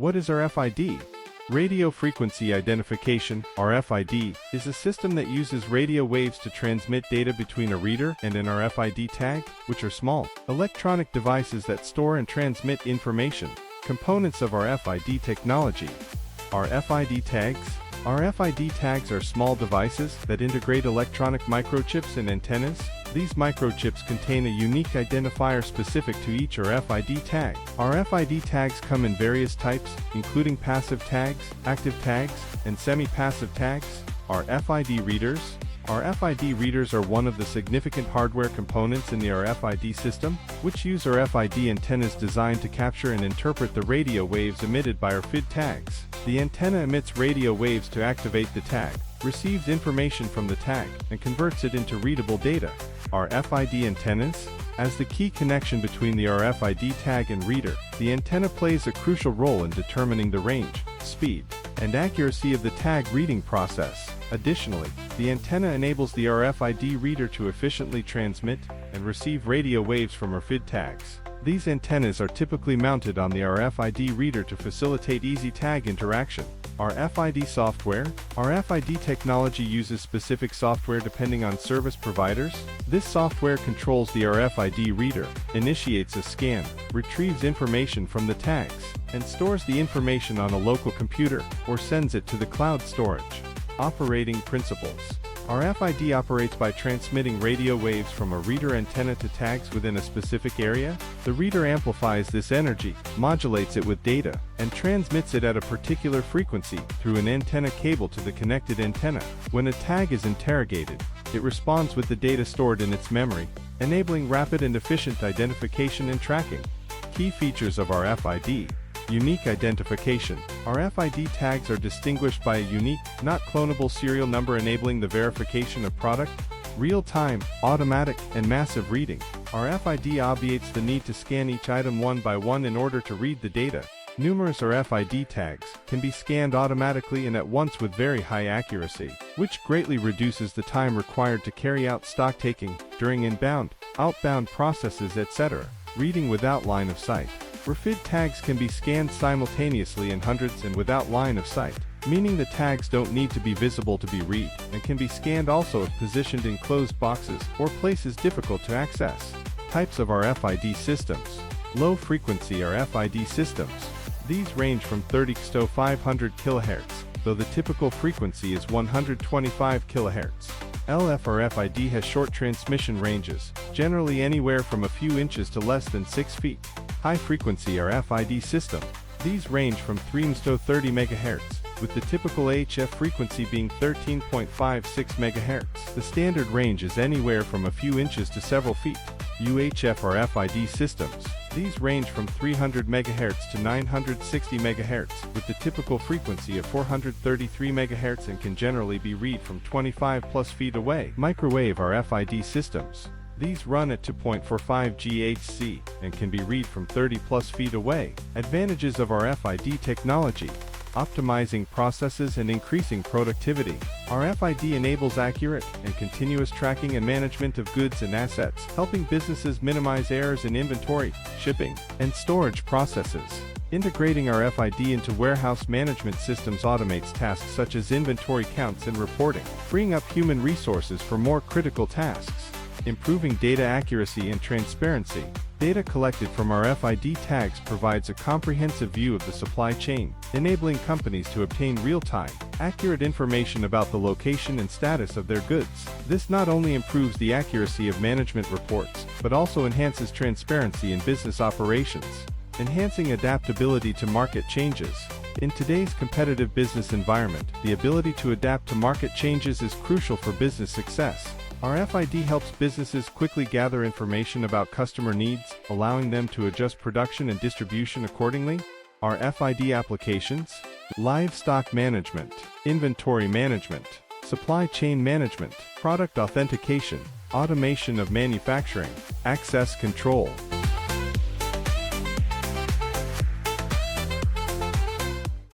What is RFID? Radio Frequency Identification, RFID, is a system that uses radio waves to transmit data between a reader and an RFID tag, which are small, electronic devices that store and transmit information. Components of RFID technology. RFID tags. RFID tags are small devices that integrate electronic microchips and antennas. These microchips contain a unique identifier specific to each RFID tag. RFID tags come in various types, including passive tags, active tags, and semi-passive tags. RFID readers. RFID readers are one of the significant hardware components in the RFID system, which use RFID antennas designed to capture and interpret the radio waves emitted by RFID tags. The antenna emits radio waves to activate the tag, receives information from the tag, and converts it into readable data. RFID antennas. As the key connection between the RFID tag and reader, the antenna plays a crucial role in determining the range, speed, and accuracy of the tag reading process. Additionally, the antenna enables the RFID reader to efficiently transmit and receive radio waves from RFID tags. These antennas are typically mounted on the RFID reader to facilitate easy tag interaction. RFID software. RFID technology uses specific software depending on service providers. This software controls the RFID reader, initiates a scan, retrieves information from the tags, and stores the information on a local computer or sends it to the cloud storage. Operating principles. RFID operates by transmitting radio waves from a reader antenna to tags within a specific area. The reader amplifies this energy, modulates it with data, and transmits it at a particular frequency through an antenna cable to the connected antenna. When a tag is interrogated, it responds with the data stored in its memory, enabling rapid and efficient identification and tracking. Key features of RFID. Unique identification. RFID tags are distinguished by a unique, not clonable serial number enabling the verification of product. Real-time, automatic, and massive reading. RFID obviates the need to scan each item one by one in order to read the data. Numerous RFID tags can be scanned automatically and at once with very high accuracy, which greatly reduces the time required to carry out stock taking during inbound, outbound processes, etc. Reading without line of sight. RFID tags can be scanned simultaneously in hundreds and without line of sight, meaning the tags don't need to be visible to be read, and can be scanned also if positioned in closed boxes or places difficult to access. Types of RFID systems. Low-frequency RFID systems. These range from 30 to 500 kHz, though the typical frequency is 125 kHz. LF-RFID has short transmission ranges, generally anywhere from a few inches to less than 6 feet. High-frequency RFID system. These range from 3 to 30 MHz, with the typical HF frequency being 13.56 MHz. The standard range is anywhere from a few inches to several feet. UHF RFID systems. These range from 300 MHz to 960 MHz, with the typical frequency of 433 MHz and can generally be read from 25+ feet away. Microwave RFID systems. These run at 2.45 GHz and can be read from 30+ feet away. Advantages of RFID technology. Optimizing processes and increasing productivity. RFID enables accurate and continuous tracking and management of goods and assets, helping businesses minimize errors in inventory, shipping, and storage processes. Integrating RFID into warehouse management systems automates tasks such as inventory counts and reporting, freeing up human resources for more critical tasks. Improving data accuracy and transparency. Data collected from RFID tags provides a comprehensive view of the supply chain, enabling companies to obtain real-time, accurate information about the location and status of their goods. This not only improves the accuracy of management reports, but also enhances transparency in business operations, enhancing adaptability to market changes. In today's competitive business environment, the ability to adapt to market changes is crucial for business success. RFID helps businesses quickly gather information about customer needs, allowing them to adjust production and distribution accordingly. RFID applications. Livestock management, inventory management, supply chain management, product authentication, automation of manufacturing, access control.